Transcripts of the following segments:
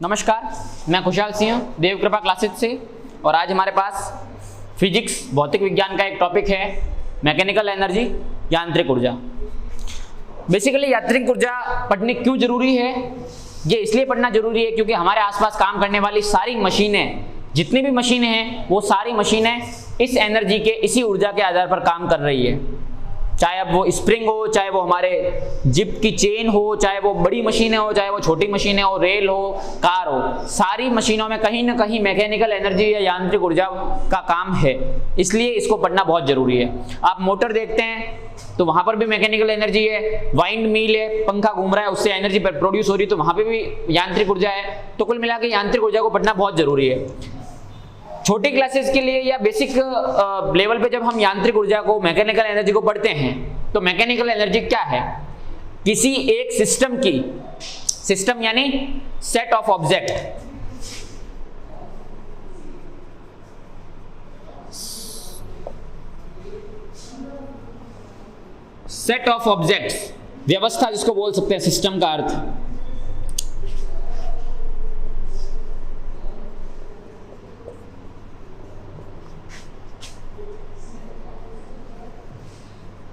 नमस्कार, मैं खुशहाल सिंह देव कृपा क्लासेज से। और आज हमारे पास फिजिक्स भौतिक विज्ञान का एक टॉपिक है मैकेनिकल एनर्जी, यांत्रिक ऊर्जा। बेसिकली यांत्रिक ऊर्जा पढ़नी क्यों जरूरी है? ये इसलिए पढ़ना जरूरी है क्योंकि हमारे आसपास काम करने वाली सारी मशीनें, जितनी भी मशीनें हैं, वो सारी मशीनें इस एनर्जी के, इसी ऊर्जा के आधार पर काम कर रही है। चाहे अब वो स्प्रिंग हो, चाहे वो हमारे जिप की चेन हो, चाहे वो बड़ी मशीनें हो, चाहे वो छोटी मशीनें हो, रेल हो, कार हो, सारी मशीनों में कहीं ना कहीं मैकेनिकल एनर्जी या यांत्रिक ऊर्जा का काम है। इसलिए इसको पढ़ना बहुत जरूरी है। आप मोटर देखते हैं तो वहां पर भी मैकेनिकल एनर्जी है, वाइंड मिल है, पंखा घूम रहा है, उससे एनर्जी प्रोड्यूस हो रही है, तो वहां पे भी यांत्रिक ऊर्जा है। तो कुल मिला के यांत्रिक ऊर्जा को पढ़ना बहुत जरूरी है। छोटी क्लासेस के लिए या बेसिक लेवल पे जब हम यांत्रिक ऊर्जा को, मैकेनिकल एनर्जी को पढ़ते हैं, तो मैकेनिकल एनर्जी क्या है? किसी एक सिस्टम की, सिस्टम यानी set of object, set of objects, व्यवस्था जिसको बोल सकते हैं, सिस्टम का अर्थ।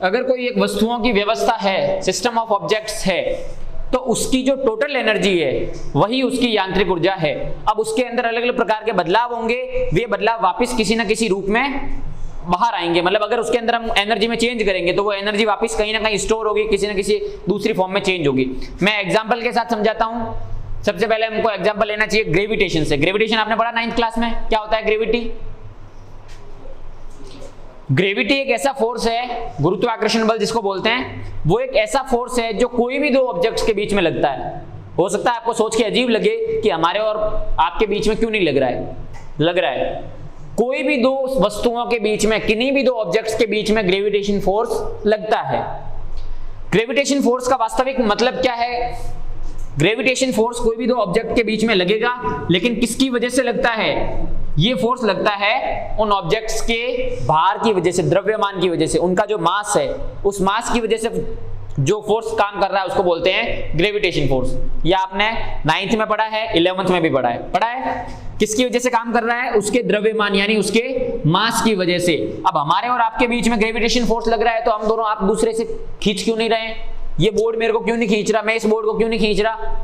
अगर कोई एक वस्तुओं की व्यवस्था है, सिस्टम ऑफ ऑब्जेक्ट्स है, तो उसकी जो टोटल एनर्जी है वही उसकी यांत्रिक ऊर्जा है। अब उसके अंदर अलग अलग प्रकार के बदलाव होंगे, वे बदलाव वापस किसी ना किसी रूप में बाहर आएंगे। मतलब अगर उसके अंदर हम एनर्जी में चेंज करेंगे तो वो एनर्जी वापस कहीं ना कहीं स्टोर होगी, किसी ना किसी दूसरी फॉर्म में चेंज होगी। मैं एग्जाम्पल के साथ समझाता हूं। सबसे पहले हमको एग्जाम्पल लेना चाहिए ग्रेविटेशन से। ग्रेविटेशन आपने पढ़ा 9th क्लास में, क्या होता है ग्रेविटी? ग्रेविटी एक ऐसा फोर्स है, गुरुत्वाकर्षण बल जिसको बोलते हैं, वो एक ऐसा फोर्स है जो कोई भी दो ऑब्जेक्ट्स के बीच में लगता है। हो सकता है आपको सोच के अजीब लगे कि हमारे और आपके बीच में क्यों नहीं लग रहा है। लग रहा है। कोई भी दो वस्तुओं के बीच में, किन्हीं भी दो ऑब्जेक्ट्स के बीच में ग्रेविटेशन फोर्स लगता है। ग्रेविटेशन फोर्स का वास्तविक मतलब क्या है? ग्रेविटेशन फोर्स कोई भी दो ऑब्जेक्ट के बीच में लगेगा, लेकिन किसकी वजह से लगता है? ये फोर्स लगता है उन ऑब्जेक्ट्स के भार की वजह से, द्रव्यमान की वजह से। उनका जो मास है, उस मास की वजह से जो फोर्स काम कर रहा है उसको बोलते हैं ग्रेविटेशन फोर्स। ये आपने 9th में पढ़ा है, 11th में भी पढ़ा है। किसकी वजह से काम कर रहा है? उसके द्रव्यमान यानी उसके मास की वजह से। अब हमारे और आपके बीच में ग्रेविटेशन फोर्स लग रहा है, तो हम दोनों आप दूसरे से खींच क्यों नहीं रहे? ये बोर्ड मेरे को क्यों नहीं खींच रहा, मैं इस बोर्ड को क्यों नहीं खींच रहा?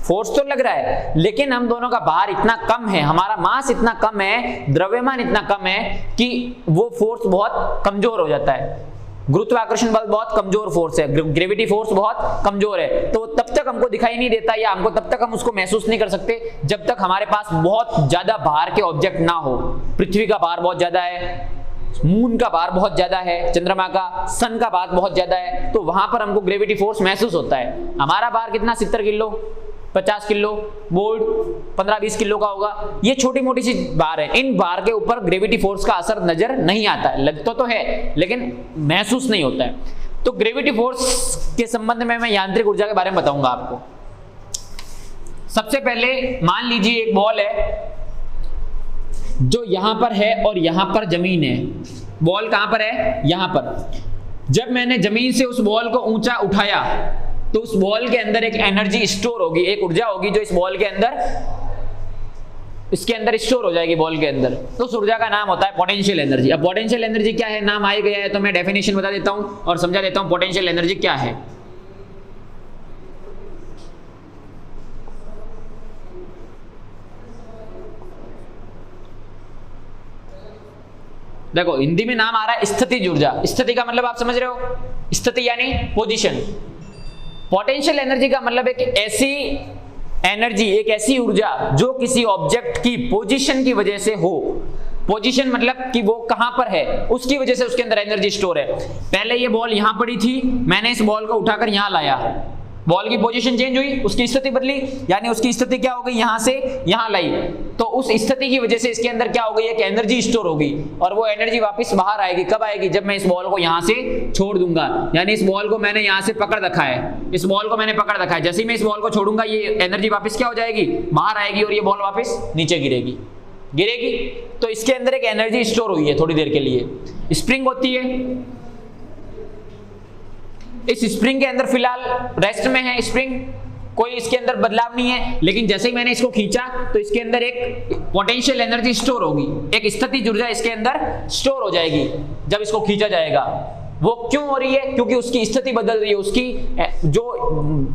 फोर्स तो लग रहा है, लेकिन हम दोनों का भार इतना कम है, हमारा मास इतना कम है, द्रव्यमान इतना कम है कि वो फोर्स बहुत कमजोर हो जाता है। गुरुत्वाकर्षण बल बहुत कमजोर फोर्स है, ग्रेविटी फोर्स बहुत कमजोर है, तो तब तक हमको दिखाई नहीं देता या हमको तब तक हम उसको महसूस नहीं कर सकते जब तक हमारे पास बहुत ज्यादा भार के ऑब्जेक्ट ना हो। पृथ्वी का भार बहुत ज्यादा है, मून का भार बहुत ज्यादा है, चंद्रमा का, सन का भार बहुत ज्यादा है, तो वहां पर हमको ग्रेविटी फोर्स महसूस होता है। हमारा भार कितना? 70 किलो, 50 किलो, बोर्ड 15-20 किलो का होगा। ये छोटी मोटी सी भार है, इन भार के ऊपर ग्रेविटी फोर्स का असर नजर नहीं आता है। लगता तो है लेकिन महसूस नहीं होता है। तो ग्रेविटी फोर्स के संबंध में मैं यांत्रिक ऊर्जा के बारे में बताऊंगा आपको। सबसे पहले मान लीजिए एक बॉल है जो यहां पर है और यहां पर जमीन है। बॉल कहां पर है? यहां पर। जब मैंने जमीन से उस बॉल को ऊंचा उठाया तो उस बॉल के अंदर एक एनर्जी स्टोर होगी, एक ऊर्जा होगी जो इस बॉल के अंदर, इसके अंदर स्टोर हो जाएगी बॉल के अंदर। तो उस ऊर्जा का नाम होता है पोटेंशियल एनर्जी। अब पोटेंशियल एनर्जी क्या है? नाम आ गया है तो मैं डेफिनेशन बता देता हूं और समझा देता हूं पोटेंशियल एनर्जी क्या है। देखो हिंदी में नाम आ रहा है स्थितिज ऊर्जा। स्थिति का मतलब आप समझ रहे हो? स्थिति यानी पोजीशन। पोटेंशियल एनर्जी का मतलब एक ऐसी एनर्जी, एक ऐसी ऊर्जा जो किसी ऑब्जेक्ट की पोजीशन की वजह से हो। पोजीशन मतलब कि वो कहां पर है, उसकी वजह से उसके अंदर एनर्जी स्टोर है। पहले ये बॉल यहां पड़ी थी, मैंने इस बॉल को उठाकर यहां लाया, बॉल की पोजीशन चेंज हुई, उसकी स्थिति बदली, यानी उसकी स्थिति क्या हो गई? यहां से यहां लाई, तो उस स्थिति की वजह से इसके अंदर क्या हो गई? एक एनर्जी स्टोर होगी और वो एनर्जी वापस बाहर आएगी। कब आएगी? जब मैं इस बॉल को यहां से छोड़ दूंगा। यानी इस बॉल को मैंने यहां से पकड़ रखा है, इस बॉल को मैंने पकड़ रखा है, जैसे ही मैं इस बॉल को छोड़ूंगा ये एनर्जी वापस क्या हो जाएगी? बाहर आएगी और ये बॉल वापस नीचे गिरेगी। तो इसके अंदर एक एनर्जी स्टोर हुई है थोड़ी देर के लिए। स्प्रिंग होती है, इस स्प्रिंग के अंदर फिलहाल रेस्ट में है स्प्रिंग, कोई इसके अंदर बदलाव नहीं है, लेकिन जैसे ही मैंने इसको खींचा तो इसके अंदर एक पोटेंशियल एनर्जी स्टोर होगी, एक स्थितिज ऊर्जा इसके अंदर स्टोर हो जाएगी जब इसको खींचा जाएगा। वो क्यों हो रही है? क्योंकि उसकी स्थिति बदल रही है, उसकी जो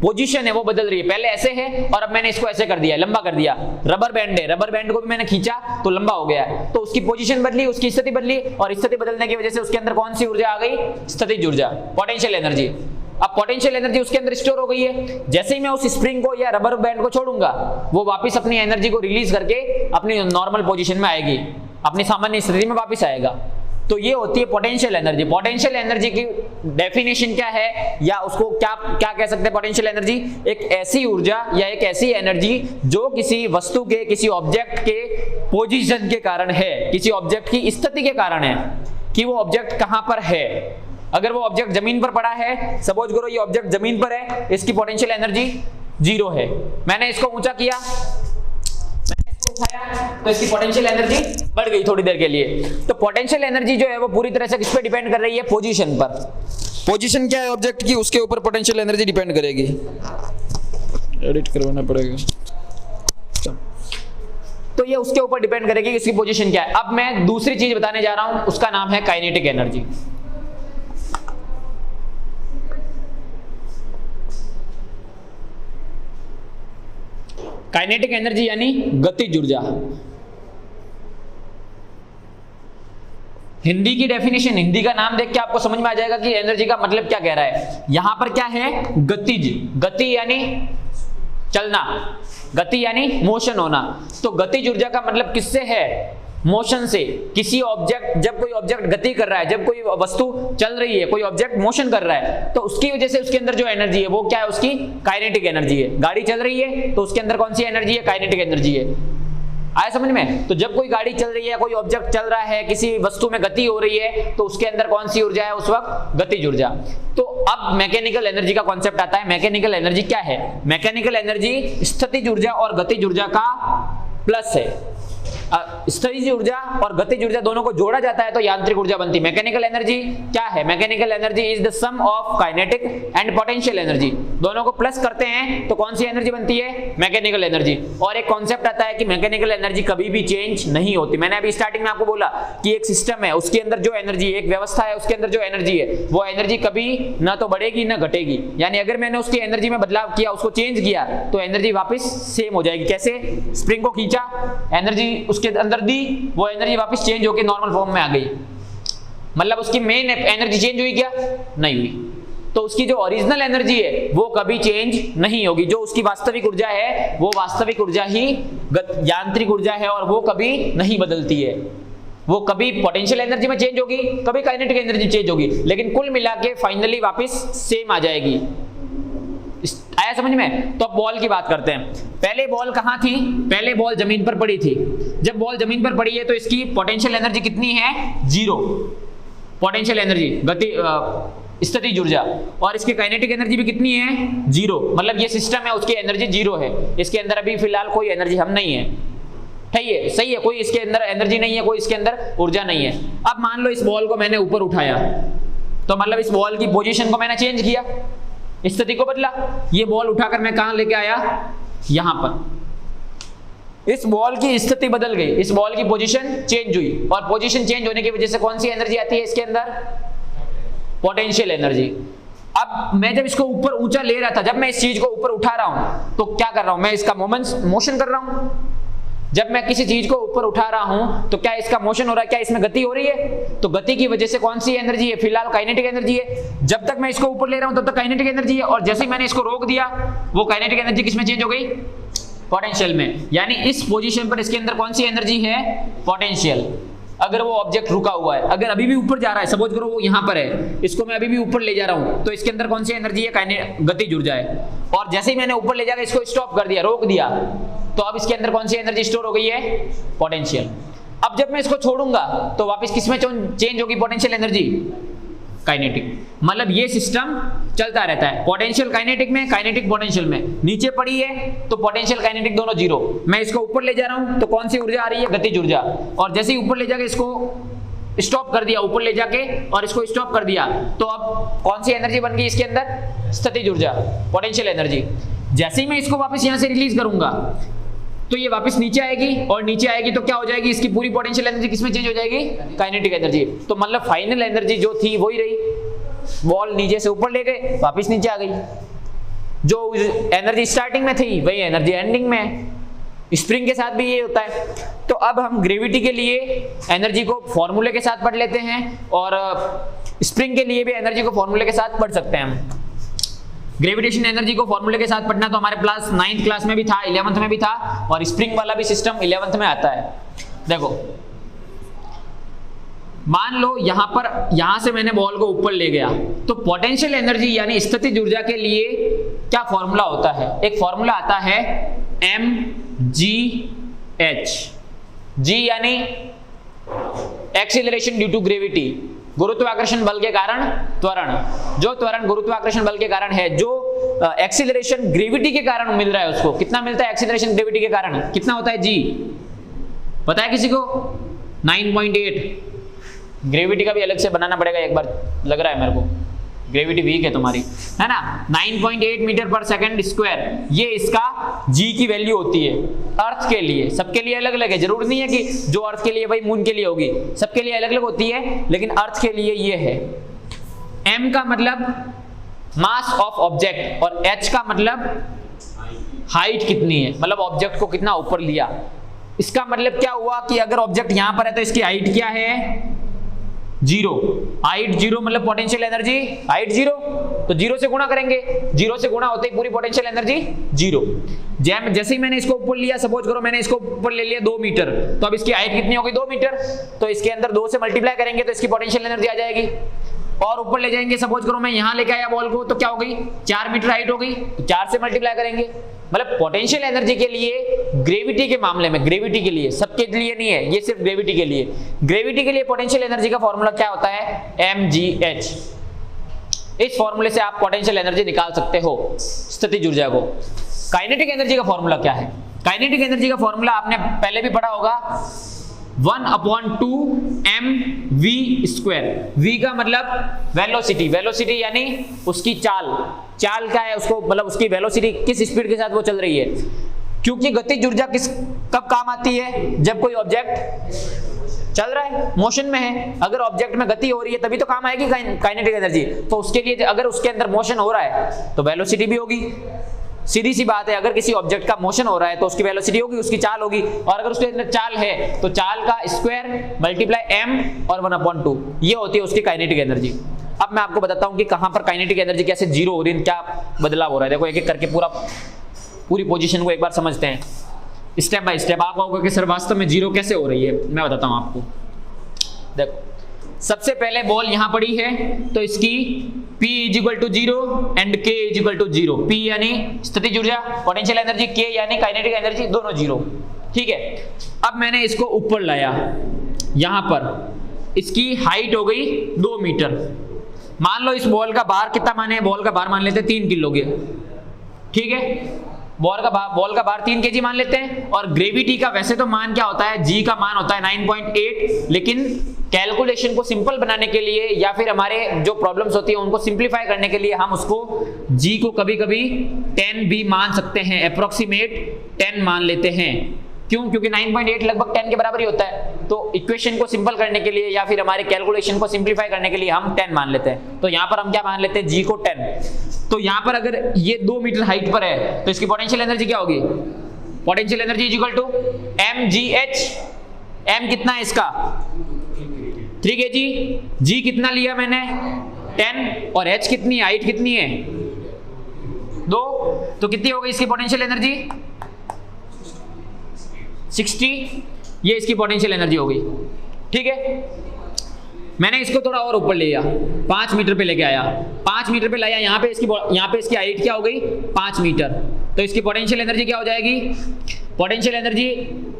पोजीशन है वो बदल रही है। पहले ऐसे है और अब मैंने इसको ऐसे कर दिया, लंबा कर दिया। रबर बैंड है, रबर बैंड को भी मैंने खींचा तो लंबा हो गया, तो उसकी पोजीशन बदली, उसकी स्थिति बदली, और स्थिति बदलने की वजह से उसके अंदर कौन सी ऊर्जा आ गई? स्थितिज ऊर्जा, पोटेंशियल एनर्जी। अब पोटेंशियल एनर्जी उसके अंदर स्टोर हो गई है। जैसे ही मैं उस स्प्रिंग को या रबर बैंड को छोड़ूंगा, वो वापस अपनी एनर्जी को रिलीज करके अपनी नॉर्मल पोजीशन में आएगी, अपनी सामान्य स्थिति में वापस आएगा। तो ये होती है पोटेंशियल एनर्जी। पोटेंशियल एनर्जी की डेफिनेशन क्या है, या उसको क्या क्या कह सकते हैं? पोटेंशियल एनर्जी एक ऐसी ऊर्जा या एक ऐसी एनर्जी जो किसी वस्तु के, किसी ऑब्जेक्ट के पोजीशन के कारण है, किसी ऑब्जेक्ट की स्थिति के कारण है कि वो ऑब्जेक्ट कहां पर है। अगर वो ऑब्जेक्ट जमीन पर पड़ा है, सपोज करो ये ऑब्जेक्ट जमीन पर है, इसकी पोटेंशियल एनर्जी 0 है। मैंने इसको ऊंचा किया, तो इसकी पोटेंशियल एनर्जी बढ़ गई थोड़ी देर के लिए। तो पोटेंशियल एनर्जी जो है वो पूरी तरह से किस पे डिपेंड कर रही है? पोजीशन पर। पोजीशन क्या है ऑब्जेक्ट की, उसके ऊपर पोटेंशियल एनर्जी डिपेंड करेगी। एडिट करवाना पड़ेगा। तो ये उसके ऊपर डिपेंड करेगी कि इसकी पोजीशन क्या है। अब मैं दूसरी चीज बताने जा रहा हूं, उसका नाम है काइनेटिक एनर्जी। काइनेटिक एनर्जी यानी गतिज ऊर्जा। हिंदी की डेफिनेशन, हिंदी का नाम देख के आपको समझ में आ जाएगा कि एनर्जी का मतलब क्या कह रहा है। यहां पर क्या है? गतिज। गति यानी चलना, गति यानी मोशन होना। तो गतिज ऊर्जा का मतलब किससे है? मोशन से। किसी ऑब्जेक्ट, जब कोई ऑब्जेक्ट गति कर रहा है, जब कोई वस्तु चल रही है, कोई ऑब्जेक्ट मोशन कर रहा है, तो उसकी वजह से उसके अंदर जो एनर्जी है वो क्या है? उसकी काइनेटिक एनर्जी है। गाड़ी चल रही है तो उसके अंदर कौन सी एनर्जी है? काइनेटिक एनर्जी है। आया समझ में? तो जब कोई गाड़ी चल रही है, कोई ऑब्जेक्ट चल रहा है, किसी वस्तु में गति हो रही है, तो उसके अंदर कौन सी ऊर्जा है उस वक्त? गतिज ऊर्जा। तो अब मैकेनिकल एनर्जी का कॉन्सेप्ट आता है। मैकेनिकल एनर्जी क्या है? मैकेनिकल एनर्जी स्थितिज ऊर्जा और गतिज ऊर्जा का प्लस है। स्थितिज ऊर्जा और गतिज ऊर्जा दोनों को जोड़ा जाता है तो यांत्रिक ऊर्जा बनती है। मैकेनिकल एनर्जी क्या है? Mechanical energy is the sum of kinetic and potential energy. दोनों को प्लस करते हैं तो कौन सी एनर्जी बनती है? Mechanical energy. और एक कॉन्सेप्ट आता है कि मैकेनिकल एनर्जी कभी भी चेंज नहीं होती। मैंने अभी स्टार्टिंग में आपको बोला कि एक सिस्टम है, उसके अंदर जो एनर्जी, एक व्यवस्था है, उसके अंदर जो एनर्जी है, वो एनर्जी कभी ना तो बढ़ेगी ना घटेगी। यानी अगर मैंने उसकी एनर्जी में बदलाव किया, उसको चेंज किया, तो एनर्जी वापस सेम हो जाएगी। कैसे? स्प्रिंग को खींचा, एनर्जी उसके अंदर दी, वो एनर्जी वापस चेंज होकर नॉर्मल फॉर्म में आ गई। मतलब उसकी मेन एनर्जी चेंज हुई क्या? नहीं हुई। तो उसकी जो ओरिजिनल एनर्जी है वो कभी चेंज नहीं होगी। जो उसकी वास्तविक ऊर्जा है वो वास्तविक ऊर्जा ही यांत्रिक ऊर्जा है, और वो कभी नहीं बदलती है। वो कभी पोटेंशियल एनर्जी में चेंज होगी, कभी काइनेटिक एनर्जी चेंज होगी, लेकिन कुल मिला के फाइनली वापस सेम आ जाएगी। आया समझ में? तो अब बॉल की बात करते हैं। पहले बॉल कहां थी? पहले बॉल जमीन पर पड़ी थी। जब बॉल जमीन पर पड़ी है तो इसकी पोटेंशियल एनर्जी कितनी है? 0 पोटेंशियल एनर्जी, गति स्थितिज ऊर्जा। और इसकी काइनेटिक एनर्जी भी कितनी है? 0। मतलब ये सिस्टम है, उसकी एनर्जी 0 है। इसके अंदर अभी फिलहाल कोई एनर्जी हम नहीं है। सही है, कोई इसके अंदर एनर्जी नहीं है, कोई इसके अंदर ऊर्जा नहीं है। अब मान लो इस बॉल को मैंने ऊपर उठाया, तो मतलब इस बॉल की पोजीशन को मैंने चेंज किया, स्थिति को बदला। ये बॉल उठाकर मैं कहां लेके आया? यहां पर। इस बॉल की स्थिति बदल गई, इस बॉल की पोजीशन चेंज हुई, और पोजीशन चेंज होने की वजह से कौन सी एनर्जी आती है इसके अंदर? Potential energy. अब मैं जब इसको ऊपर ऊंचा ले रहा था, जब मैं इस चीज को ऊपर उठा रहा हूं, तो क्या कर रहा हूं? मैं इसका मोशन कर रहा हूं। जब मैं किसी चीज को ऊपर उठा रहा हूं तो क्या इसका मोशन हो रहा है? क्या इसमें गति हो रही है? तो गति की वजह से कौन सी एनर्जी है? फिलहाल काइनेटिक एनर्जी है। जब तक मैं इसको ऊपर ले रहा हूं तब तक काइनेटिक एनर्जी है, और जैसे ही मैंने इसको रोक दिया, वो काइनेटिक एनर्जी किस में चेंज हो गई? पोटेंशियल में। यानी इस पोजीशन पर इसके अंदर कौन सी एनर्जी है? पोटेंशियल। अगर वो ऑब्जेक्ट रुका हुआ है, अगर अभी भी ऊपर जा रहा है, सपोज करो वो यहां पर है, इसको मैं अभी भी ऊपर ले जा रहा हूं, तो इसके अंदर कौन सी एनर्जी है? गतिज ऊर्जा है। और जैसे ही मैंने ऊपर ले जाकर इसको स्टॉप कर दिया, रोक दिया, तो अब इसके अंदर कौन सी एनर्जी स्टोर हो गई है? पोटेंशियल। अब जब मैं इसको छोड़ूंगा तो वापस किसमें चेंज होगी पोटेंशियल एनर्जी? काइनेटिक। मतलब ये सिस्टम चलता रहता है, पोटेंशियल काइनेटिक में, काइनेटिक पोटेंशियल में। नीचे पड़ी है तो पोटेंशियल काइनेटिक दोनों 0। मैं इसको ऊपर ले जा रहा हूं तो कौन सी ऊर्जा आ रही है? गतिज ऊर्जा। और जैसे ही ऊपर ले जाके इसको स्टॉप कर दिया, ऊपर ले जाके, और इसको स्टॉप कर दिया, तो अब कौन सी एनर्जी बन गई इसके अंदर? स्थितिज ऊर्जा, पोटेंशियल एनर्जी। जैसे ही मैं इसको वापस यहां से रिलीज करूंगा तो ये वापस नीचे आएगी, और नीचे आएगी तो क्या हो जाएगी, इसकी पूरी पोटेंशियल एनर्जी किसमें चेंज हो जाएगी, काइनेटिक एनर्जी। तो मतलब फाइनल एनर्जी जो थी वही रही, बॉल नीचे से ऊपर ले गए वापस नीचे आ गई, जो एनर्जी स्टार्टिंग में थी वही एनर्जी एंडिंग में है। स्प्रिंग के साथ भी ये होता है। तो अब हम ग्रेविटी के लिए एनर्जी को फॉर्मूले के साथ पढ़ लेते हैं, और स्प्रिंग के लिए भी एनर्जी को फॉर्मूले के साथ पढ़ सकते हैं हम। ग्रेविटेशन एनर्जी को फॉर्मूले के साथ पढ़ना तो हमारे क्लास 9th क्लास में भी था, 11th में भी था, और स्प्रिंग वाला भी सिस्टम 11th में आता है। देखो मान लो यहां से मैंने बॉल को ऊपर ले गया, तो पोटेंशियल एनर्जी यानी स्थितिज ऊर्जा के लिए क्या फॉर्मूला होता है, एक फॉर्मूला आता है mgh। g यानी एक्सीलरेशन ड्यू टू ग्रेविटी, गुरुत्वाकर्षण बल के कारण त्वरण। जो त्वरण गुरुत्वाकर्षण बल के कारण है, जो एक्सीलरेशन ग्रेविटी के कारण मिल रहा है, उसको कितना मिलता है एक्सीलरेशन ग्रेविटी के कारण, कितना होता है g, पता है किसी को? 9.8। ग्रेविटी का भी अलग से बनाना पड़ेगा एक बार, लग रहा है मेरे को ग्रेविटी वीक है तुम्हारी, है ना। 9.8 मीटर पर सेकंड स्क्वायर, ये इसका जी की वैल्यू होती है अर्थ के लिए। सबके लिए अलग अलग है, जरूर नहीं है कि जो अर्थ के लिए भाई मून के लिए होगी, सबके लिए अलग अलग होती है, लेकिन अर्थ के लिए ये है। m का मतलब मास ऑफ ऑब्जेक्ट, और h का मतलब हाइट कितनी है, मतलब ऑब्जेक्ट को कितना ऊपर लिया। इसका मतलब क्या हुआ कि अगर ऑब्जेक्ट यहां पर है तो इसकी हाइट क्या है, 0। हाइट 0 मतलब पोटेंशियल एनर्जी हाइट 0, तो 0 से गुणा करेंगे, 0 से गुणा होते ही पूरी पोटेंशियल एनर्जी 0। जैसे ही मैंने इसको ऊपर लिया, सपोज करो मैंने इसको ऊपर ले लिया 2 मीटर, तो अब इसकी हाइट कितनी होगी, 2 मीटर, तो इसके अंदर 2 से मल्टीप्लाई करेंगे तो इसकी पोटेंशियल एनर्जी आ जाएगी। और ऊपर ले जाएंगे, सपोज करो मैं यहां लेके आया बॉल को, तो क्या हो गई, 4 मीटर हाइट हो गई, तो 4 से मल्टीप्लाई करेंगे। मतलब पोटेंशियल एनर्जी के लिए ग्रेविटी के मामले में, ग्रेविटी के लिए, सबके लिए नहीं है, ये सिर्फ ग्रेविटी के लिए। ग्रेविटी के लिए पोटेंशियल एनर्जी का फॉर्मूला क्या होता है, mgh। इस फॉर्मूले से आप पोटेंशियल एनर्जी निकाल सकते हो, स्थितिज ऊर्जा को। काइनेटिक एनर्जी का फॉर्मूला क्या है, काइनेटिक एनर्जी का फॉर्मूला आपने पहले भी पढ़ा होगा, 1/2 mv²। v का मतलब वेलोसिटी, वेलोसिटी यानी उसकी चाल, चाल क्या है उसको, मतलब उसकी वेलोसिटी किस स्पीड के साथ वो चल रही है। क्योंकि गतिज ऊर्जा कब काम आती है, जब कोई ऑब्जेक्ट चल रहा है, मोशन में है। अगर ऑब्जेक्ट में गति हो रही है तभी तो काम आएगी काइनेटिक एनर्जी। तो उसके लिए अगर उसके अंदर मोशन हो रहा है तो वेलोसिटी भी होगी, सीधी सी बात है। अगर किसी ऑब्जेक्ट का मोशन हो रहा है तो उसकी वेलोसिटी होगी, उसकी चाल होगी, और अगर उसके अंदर चाल है तो चाल का स्क्वायर मल्टीप्लाई m और 1/2, ये होती है उसकी काइनेटिक एनर्जी। अब मैं आपको बताता हूं कि कहां पर काइनेटिक एनर्जी कैसे जीरो हो रही है, क्या बदलाव हो रहा है। देखो एक एक करके पूरी पोजीशन को एक बार समझते हैं, स्टेप बाय स्टेप। आप कहोगे कि सर वास्तव में जीरो कैसे हो रही है, मैं बताता हूं आपको। देखो सबसे पहले बॉल यहां पड़ी है, तो इसकी P = 0 एंड K = 0। P यानी स्थितिज ऊर्जा, पोटेंशियल एनर्जी, K यानी काइनेटिक एनर्जी, दोनों 0। ठीक है, अब मैंने इसको ऊपर लाया, यहां पर इसकी हाइट हो गई 2 मीटर। मान लो इस बॉल का भार कितना माने, बॉल का भार मान लेते हैं 3 किलो के, ठीक है। बॉल का भार 3 kg मान लेते हैं। और ग्रेविटी का वैसे तो मान क्या होता है, g का मान होता है 9.8, लेकिन कैलकुलेशन को सिंपल बनाने के लिए या फिर हमारे जो प्रॉब्लम्स होती है उनको सिंप्लीफाई करने के लिए हम उसको g को कभी कभी 10 भी मान सकते हैं, अप्रोक्सीमेट 10 मान लेते हैं। क्यों? क्योंकि 9.8 लगभग 10 के बराबर ही होता है। तो इक्वेशन को सिंपल करने के लिए या फिर हमारे कैलकुलेशन को सिंप्लीफाई करने के लिए हम 10 मान लेते हैं। तो यहाँ पर हम क्या मान लेते हैं, g को 10। तो यहाँ पर अगर ये 2 मीटर हाइट पर है तो इसकी पोटेंशियल एनर्जी क्या होगी, पोटेंशियल एनर्जी = mgh। m कितना है इसका 3 kg, g कितना लिया मैंने 10, और h कितनी, हाइट कितनी है 2, तो कितनी हो गई इसकी पोटेंशियल एनर्जी 60। ये इसकी पोटेंशियल एनर्जी हो गई। ठीक है, मैंने इसको थोड़ा और ऊपर ले गया, 5 मीटर पे लेके आया, 5 मीटर पे लाया, यहाँ पे इसकी हाइट क्या हो गई 5 मीटर। तो इसकी पोटेंशियल एनर्जी क्या हो जाएगी, पोटेंशियल एनर्जी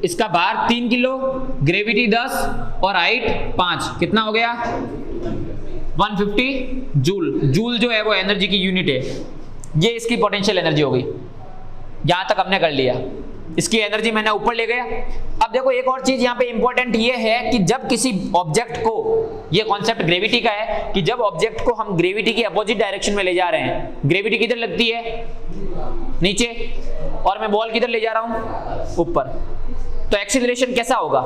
इसका भार 3 किलो, ग्रेविटी 10 और हाइट 5, कितना हो गया 150 जूल। जूल जो है वो एनर्जी की यूनिट है। ये इसकी पोटेंशियल एनर्जी हो गई। यहां तक हमने कर लिया। इसकी एनर्जी मैंने ऊपर ले गया। अब देखो एक और चीज यहाँ पे इंपॉर्टेंट ये है कि जब किसी ऑब्जेक्ट को, ये कॉन्सेप्ट ग्रेविटी का है कि जब ऑब्जेक्ट को हम ग्रेविटी की अपोजिट डायरेक्शन में ले जा रहे हैं, ग्रेविटी किधर लगती है, नीचे, और मैं बॉल किधर ले जा रहा हूं, ऊपर, तो एक्सीलरेशन कैसा होगा,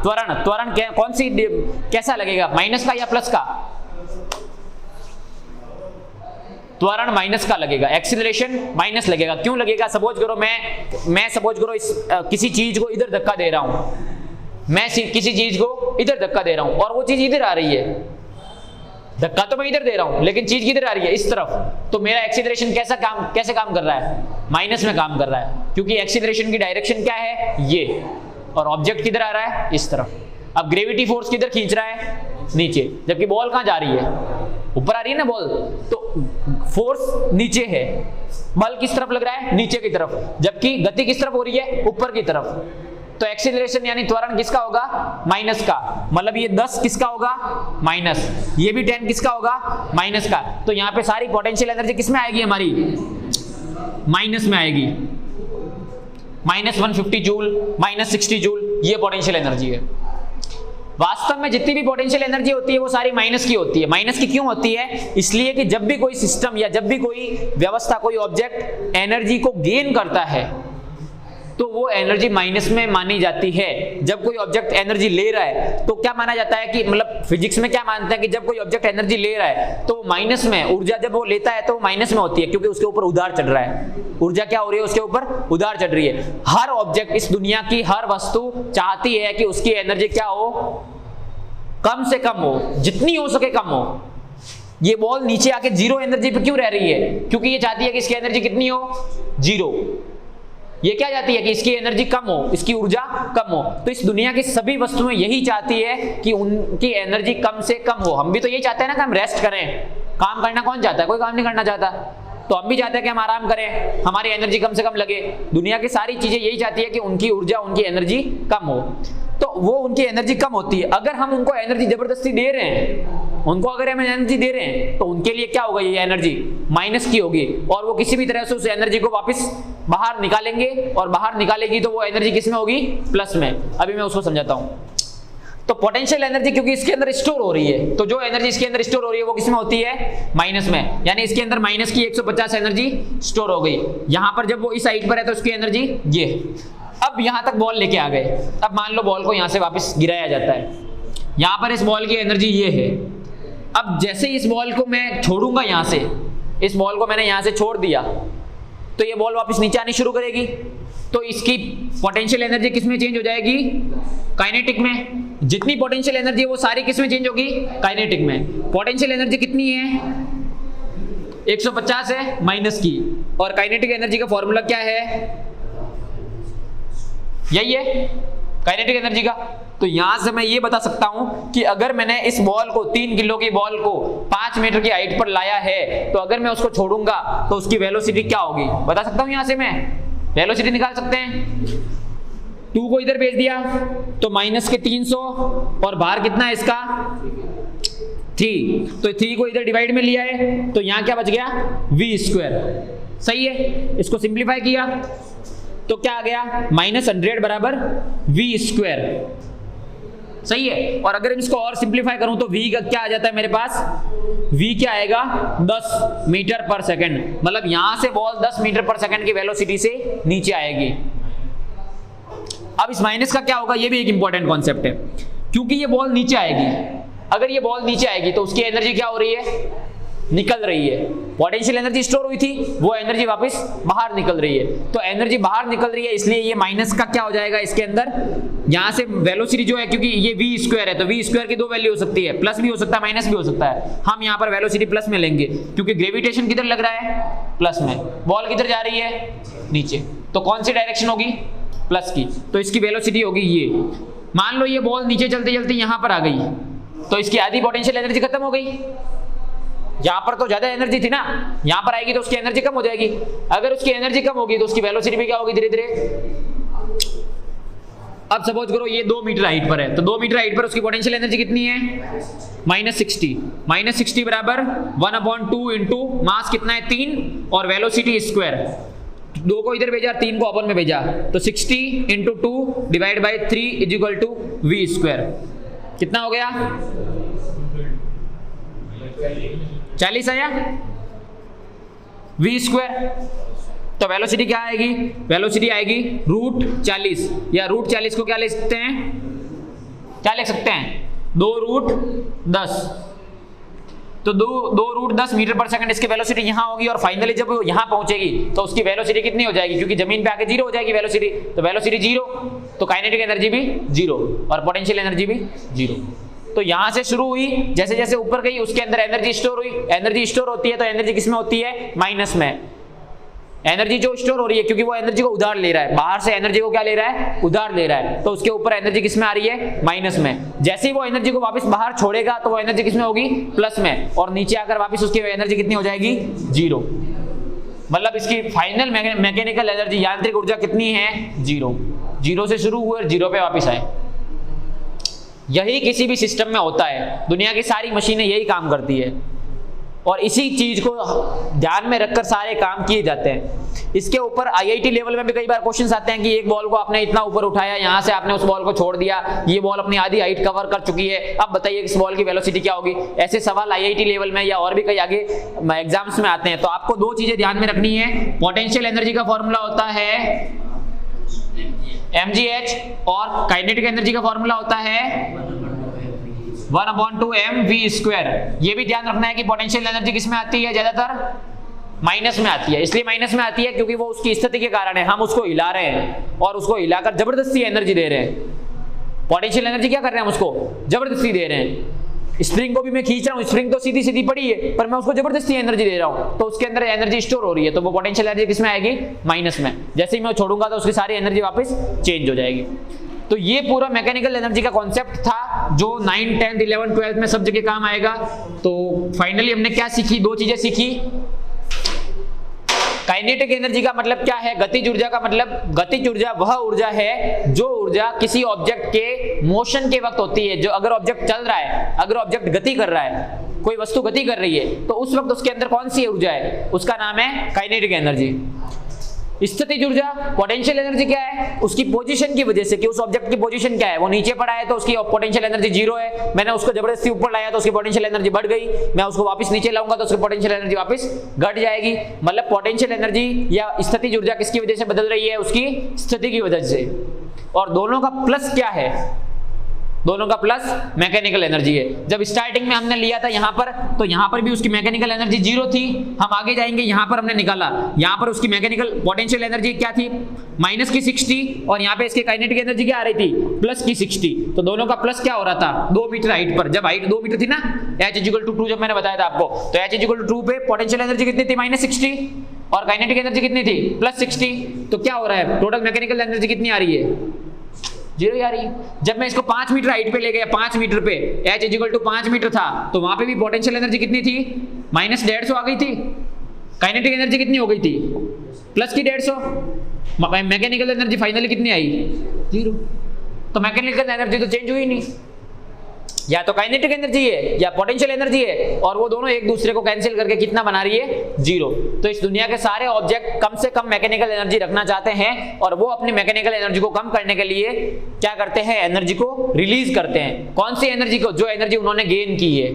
त्वरण कौन सी, कैसा लगेगा, माइनस का या प्लस का, त्वरण माइनस का लगेगा, एक्सीलरेशन माइनस लगेगा। क्यों लगेगा, सपोज करो मैं सपोज करो इस किसी चीज को इधर धक्का दे रहा हूं, मैं किसी चीज को इधर धक्का दे रहा हूं और वो चीज इधर आ रही है, धक्का तो मैं इधर दे रहा हूं लेकिन चीज किधर आ रही है, इस तरफ, तो मेरा एक्सीलरेशन कैसे काम कर रहा है, माइनस में काम कर रहा है, क्योंकि एक्सीलरेशन की डायरेक्शन क्या है, ये, और ऑब्जेक्ट किधर आ रहा है, इस तरफ। अब ग्रेविटी फोर्स किधर खींच रहा है, नीचे, जबकि बॉल कहां जा रही है, ऊपर आ रही है ना बॉल, तो फोर्स नीचे है, बल किस तरफ लग रहा है, नीचे की तरफ, जबकि गति किस तरफ हो रही है, ऊपर की तरफ। तो एक्सीलरेशन यानी त्वरण किसका होगा, माइनस का, मतलब ये 10 किसका होगा, माइनस, ये भी 10 किसका होगा, माइनस का। तो यहाँ पे सारी पोटेंशियल एनर्जी किसमें आएगी, हमारी माइनस में आएगी, -150 जूल, -60 जूल, ये पोटेंशियल एनर्जी है। वास्तव में जितनी भी पोटेंशियल एनर्जी होती है वो सारी माइनस की होती है। माइनस की क्यों होती है, इसलिए कि जब भी कोई सिस्टम या जब भी कोई व्यवस्था, कोई ऑब्जेक्ट एनर्जी को गेन करता है तो वो एनर्जी माइनस में मानी जाती है। जब कोई ऑब्जेक्ट एनर्जी ले रहा है तो क्या माना जाता है कि, मतलब फिजिक्स में क्या मानते हैं कि जब कोई ऑब्जेक्ट एनर्जी ले रहा है तो माइनस में, ऊर्जा जब वो लेता है तो माइनस में होती है, क्योंकि उसके ऊपर उधार चढ़ रहा है, ऊर्जा क्या हो रही है, उसके ऊपर उधार चढ़ रही है। हर ऑब्जेक्ट, इस दुनिया की हर वस्तु चाहती है कि उसकी एनर्जी क्या हो, कम से कम हो, जितनी हो सके कम हो। ये बॉल नीचे आके जीरो एनर्जी पे क्यों रह रही है, क्योंकि ये चाहती है कि इसकी एनर्जी कितनी हो, जीरो। ये क्या चाहती है कि इसकी एनर्जी कम हो, इसकी ऊर्जा कम हो। तो इस दुनिया की सभी वस्तुएं यही चाहती है कि उनकी एनर्जी कम से कम हो। हम भी तो यही चाहते हैं ना कि हम रेस्ट करें, काम करना कौन चाहता है, कोई काम नहीं करना चाहता, तो हम भी चाहते हैं कि हम आराम करें, हमारी एनर्जी कम से कम लगे। दुनिया की सारी चीजें यही चाहती है कि उनकी ऊर्जा, उनकी एनर्जी कम हो, तो वो उनकी एनर्जी कम होती है। अगर हम उनको एनर्जी जबरदस्ती दे रहे हैं, उनको अगर हम एनर्जी दे रहे हैं तो उनके लिए क्या होगा, ये एनर्जी माइनस की होगी, और वो किसी भी तरह से उस एनर्जी को वापस बाहर निकालेंगे, और बाहर निकालेगी तो वो एनर्जी किस में होगी, प्लस में। अभी मैं उसको समझाता हूं। तो पोटेंशियल एनर्जी क्योंकि इसके अंदर स्टोर हो रही है, तो जो एनर्जी इसके अंदर स्टोर हो रही है वो किसमें होती है, माइनस में। यानी इसके अंदर माइनस की 150 एनर्जी स्टोर हो गई। यहां पर जब वो इस साइड पर है तो उसकी एनर्जी ये। अब यहां तक बॉल लेके आ गए। अब मान लो बॉल को यहां से वापस गिराया जाता है, यहां पर इस बॉल की एनर्जी ये है। अब जैसे इस बॉल को मैं छोड़ूंगा यहां से, इस बॉल को मैंने यहां से छोड़ दिया तो ये बॉल वापस नीचे आनी शुरू करेगी, तो इसकी पोटेंशियल एनर्जी किसमें चेंज हो जाएगी, काइनेटिक में। जितनी पोटेंशियल एनर्जी है वो सारी किसमें चेंज होगी, काइनेटिक में। पोटेंशियल एनर्जी कितनी है, 150 है माइनस की, और काइनेटिक एनर्जी का फॉर्मूला क्या है, यही है काइनेटिक एनर्जी का। तो यहां से मैं ये बता सकता हूं कि अगर मैंने इस बॉल को, 3 किलो की बॉल को 5 मीटर की हाइट पर लाया है, तो अगर मैं उसको छोड़ूंगा तो उसकी वेलोसिटी क्या होगी, बता सकता हूं। यहां से मैं वेलोसिटी निकाल सकते हैं। 2 को इधर भेज दिया तो माइनस के 300, और बाहर कितना है इसका 3, तो 3 को इधर डिवाइड में लिया है तो यहां क्या बच गया, v²। सही है, इसको सिंप्लीफाई किया तो क्या आ गया, -100 बराबर v²। सही है। और अगर इसको और सिंप्लीफाई करूं तो v का क्या आ जाता है मेरे पास, v क्या आएगा, 10 मीटर पर सेकंड। मतलब यहां से बॉल 10 मीटर पर सेकंड की वेलोसिटी से नीचे आएगी। अब इस माइनस का क्या होगा, ये भी एक इंपॉर्टेंट कॉन्सेप्ट है, क्योंकि ये बॉल नीचे आएगी। अगर ये बॉल नीचे आएगी तो उसकी एनर्जी क्या हो रही है, निकल रही है। पोटेंशियल एनर्जी स्टोर हुई थी, वो एनर्जी वापस बाहर निकल रही है। तो एनर्जी बाहर निकल रही है, इसलिए ये माइनस का क्या हो जाएगा इसके अंदर, यहां से वेलोसिटी जो है, क्योंकि ये v² है तो v² की 2 वैल्यू हो सकती है, प्लस भी हो सकता है माइनस भी हो सकता है। हम यहां पर वेलोसिटी प्लस में लेंगे क्योंकि ग्रेविटेशन किधर लग रहा है, प्लस में। बॉल किधर जा रही है, नीचे, तो कौन सी डायरेक्शन होगी, प्लस की। तो इसकी वेलोसिटी होगी ये। मान लो ये बॉल नीचे चलते चलते यहां पर आ गई तो इसकी आधी पोटेंशियल एनर्जी खत्म हो गई। यहां पर तो ज्यादा एनर्जी थी ना, यहां पर आएगी तो उसकी एनर्जी कम हो जाएगी। अगर उसकी एनर्जी कम होगी तो उसकी वेलोसिटी भी क्या होगी, धीरे धीरे। अब सपोज करो ये 2 मीटर हाइट पर है, तो 2 मीटर हाइट पर उसकी पोटेंशियल एनर्जी कितनी है, -60। -60 बराबर 1/2 इंटू मास कितना है 3 और वेलोसिटी स्क्वायर। 2 को इधर भेजा, 3 को अपन में भेजा, तो 60 into 2 divide by 3 is equal to v square. कितना हो गया? 40 आया वी स्क्वायर। तो वेलोसिटी क्या आएगी? वेलोसिटी आएगी √40, या √40 को क्या ले सकते हैं, क्या लिख सकते हैं? 2√10। तो 2√10 मीटर पर सेकंड इसकी वेलोसिटी यहाँ होगी, और फाइनली जब वो यहाँ पहुंचेगी तो उसकी वेलोसिटी कितनी हो जाएगी? क्योंकि जमीन पे आके 0 हो जाएगी वेलोसिटी, तो वेलोसिटी 0, तो काइनेटिक एनर्जी भी 0 और पोटेंशियल एनर्जी भी 0। तो यहां से शुरू हुई, जैसे जैसे ऊपर गई उसके अंदर एनर्जी स्टोर हुई। एनर्जी स्टोर होती है तो एनर्जी किसमें होती है? माइनस में। एनर्जी जो स्टोर हो रही है, क्योंकि वो एनर्जी को उधार ले रहा है, बाहर से एनर्जी को क्या ले रहा है? उधार ले रहा है, तो उसके ऊपर एनर्जी किसमें आ रही है? माइनस में। जैसे ही वो एनर्जी को वापस बाहर छोड़ेगा तो वो एनर्जी किसमें होगी? प्लस में, और नीचे आकर वापस उसकी एनर्जी कितनी हो जाएगी? 0। मतलब इसकी फाइनल मैकेनिकल एनर्जी, यांत्रिक ऊर्जा कितनी है? 0। 0 से शुरू हुए और 0 पे वापस आए। यही किसी भी सिस्टम में होता है, दुनिया की सारी मशीनें यही काम करती है, और इसी चीज को ध्यान में रखकर सारे काम किए जाते हैं। इसके ऊपर आईआईटी लेवल में भी कई बार क्वेश्चंस आते हैं कि एक बॉल को आपने इतना ऊपर उठाया, यहां से आपने उस बॉल को छोड़ दिया, ये बॉल अपनी आधी हाइट कवर कर चुकी है, अब बताइए इस बॉल की वेलोसिटी क्या होगी? ऐसे सवाल आईआईटी लेवल में या और भी कई आगे एग्जाम्स में आते हैं। तो आपको 2 चीजें ध्यान में रखनी है। पोटेंशियल एनर्जी का फॉर्मूला होता है mgh, और काइनेटिक एनर्जी का फॉर्मूला होता है 1/2 mv²। ये भी ध्यान रखना है कि पोटेंशियल एनर्जी किसमें आती है? ज्यादातर माइनस में आती है। इसलिए माइनस में आती है क्योंकि वो उसकी स्थिति के कारण है, हम उसको हिला रहे हैं और उसको हिलाकर जबरदस्ती एनर्जी दे रहे हैं। पोटेंशियल एनर्जी क्या कर रहे हैं? हम उसको जबरदस्ती दे रहे हैं। स्प्रिंग को भी मैं खींच रहा हूँ, स्प्रिंग तो सीधी सीधी पड़ी है, पर मैं उसको जबरदस्ती एनर्जी दे रहा हूँ, तो उसके अंदर एनर्जी स्टोर हो रही है, तो वो पोटेंशियल एनर्जी किसमें आएगी? माइनस में। जैसे ही मैं छोड़ूंगा तो उसकी सारी एनर्जी वापस चेंज हो जाएगी। तो ये पूरा मैकेनिकल एनर्जी का कॉन्सेप्ट था जो 9, 10, 11, 12 में सब जगह काम आएगा। तो फाइनली हमने क्या सीखी? 2 चीजें सीखी। काइनेटिक एनर्जी का मतलब क्या है? गतिज ऊर्जा का मतलब, गतिज ऊर्जा वह ऊर्जा है जो ऊर्जा किसी ऑब्जेक्ट के मोशन के वक्त होती है। जो अगर ऑब्जेक्ट चल रहा है, अगर ऑब्जेक्ट गति कर रहा है, कोई वस्तु गति कर रही है, तो उस वक्त उसके अंदर कौन सी ऊर्जा है? उसका नाम है काइनेटिक एनर्जी। स्थितिज ऊर्जा, पोटेंशियल एनर्जी क्या है? उसकी पोजीशन की वजह से, कि उस ऑब्जेक्ट की पोजीशन क्या है, वो नीचे पड़ा है तो उसकी पोटेंशियल एनर्जी 0 है, मैंने उसको जबरदस्ती ऊपर लाया तो उसकी पोटेंशियल एनर्जी बढ़ गई, मैं उसको वापस नीचे लाऊंगा तो उसकी पोटेंशियल एनर्जी वापस घट जाएगी। मतलब पोटेंशियल एनर्जी या स्थितिज ऊर्जा किसकी वजह से बदल रही है? उसकी स्थिति की वजह से। और दोनों का प्लस क्या है? दोनों का प्लस मैकेनिकल एनर्जी है। जब स्टार्टिंग में हमने लिया था यहाँ पर, तो यहाँ पर भी उसकी मैकेनिकल एनर्जी 0 थी। हम आगे जाएंगे, यहाँ पर हमने निकाला, यहाँ पर उसकी मैकेनिकल पोटेंशियल एनर्जी क्या थी? माइनस की 60, और यहाँ पे इसकी काइनेटिक एनर्जी क्या आ रही थी? प्लस की 60। तो दोनों का प्लस क्या हो रहा था? 2 मीटर हाइट पर। जब हाइट 2 मीटर थी ना, h=2 जब मैंने बताया था आपको, तो h=2 पे पोटेंशियल एनर्जी कितनी थी? -60, और काइनेटिक एनर्जी कितनी थी? +60। तो क्या हो रहा है? टोटल मैकेनिकल एनर्जी कितनी आ रही है? 0 आ रही है। जब मैं इसको 5 मीटर हाइट पे ले गया, 5 मीटर पे h=5 मीटर था, तो वहां पे भी पोटेंशियल एनर्जी कितनी थी? -150 आ गई थी। काइनेटिक एनर्जी कितनी हो गई थी? प्लस की 150। मैकेनिकल एनर्जी फाइनली कितनी आई? 0। तो मैकेनिकल एनर्जी तो चेंज हुई नहीं, या तो काइनेटिक एनर्जी है या पोटेंशियल एनर्जी है, और वो दोनों एक दूसरे को कैंसिल करके कितना बना रही है? 0। तो इस दुनिया के सारे ऑब्जेक्ट कम से कम मैकेनिकल एनर्जी रखना चाहते हैं, और वो अपनी मैकेनिकल एनर्जी को कम करने के लिए क्या करते हैं? एनर्जी को रिलीज करते हैं। कौन सी एनर्जी को? जो एनर्जी उन्होंने गेन की है।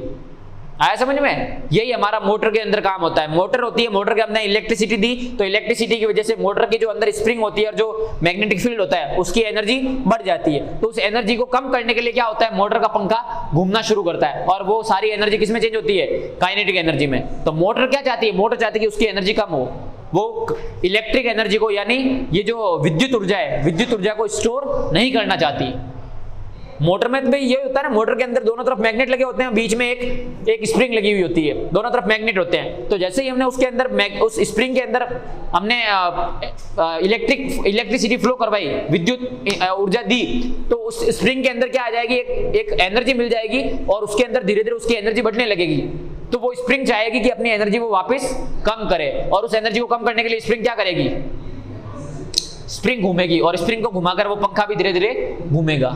आया समझ में? यही हमारा मोटर के अंदर काम होता है। मोटर होती है, मोटर के हमने इलेक्ट्रिसिटी दी, तो इलेक्ट्रिसिटी की वजह से मोटर की जो अंदर स्प्रिंग होती है और जो मैग्नेटिक फील्ड होता है, उसकी एनर्जी बढ़ जाती है। तो उस एनर्जी को कम करने के लिए क्या होता है? मोटर का पंखा घूमना शुरू करता है, और वो सारी एनर्जी किसमें चेंज होती है? काइनेटिक एनर्जी में। तो मोटर क्या चाहती है? मोटर चाहती है कि उसकी एनर्जी कम हो, वो इलेक्ट्रिक एनर्जी को, यानी ये जो विद्युत ऊर्जा है, विद्युत ऊर्जा को स्टोर नहीं करना चाहती। मोटर में भी ये होता है ना, मोटर के अंदर दोनों तरफ मैग्नेट लगे होते हैं, बीच में एक स्प्रिंग लगी हुई होती है, दोनों तरफ मैग्नेट होते हैं। तो जैसे ही हमने उसके अंदर उस स्प्रिंग के अंदर हमने इलेक्ट्रिसिटी फ्लो करवाई, विद्युत ऊर्जा दी, तो उस स्प्रिंग के अंदर क्या आ जाएगी? एक एनर्जी मिल जाएगी, और उसके अंदर धीरे धीरे उसकी एनर्जी बढ़ने लगेगी। तो वो स्प्रिंग चाहेगी कि अपनी एनर्जी वो वापस कम करे, और उस एनर्जी को कम करने के लिए स्प्रिंग क्या करेगी? स्प्रिंग घूमेगी, और स्प्रिंग को घुमाकर वो पंखा भी धीरे धीरे घूमेगा।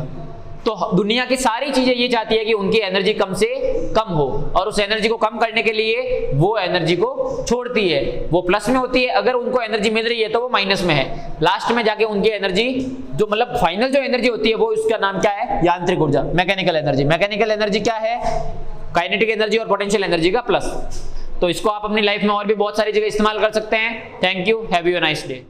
तो दुनिया की सारी चीजें ये चाहती है कि उनकी एनर्जी कम से कम हो, और उस एनर्जी को कम करने के लिए वो एनर्जी को छोड़ती है। वो प्लस में होती है, अगर उनको एनर्जी मिल रही है तो वो माइनस में है। लास्ट में जाके उनकी एनर्जी जो मतलब फाइनल जो एनर्जी होती है वो उसका नाम क्या है, यांत्रिक ऊर्जा, मैकेनिकल एनर्जी। मैकेनिकल एनर्जी क्या है, काइनेटिक एनर्जी और पोटेंशियल एनर्जी का प्लस। तो इसको आप अपनी लाइफ में और भी बहुत सारी जगह इस्तेमाल कर सकते हैं। Thank you, have you a nice day.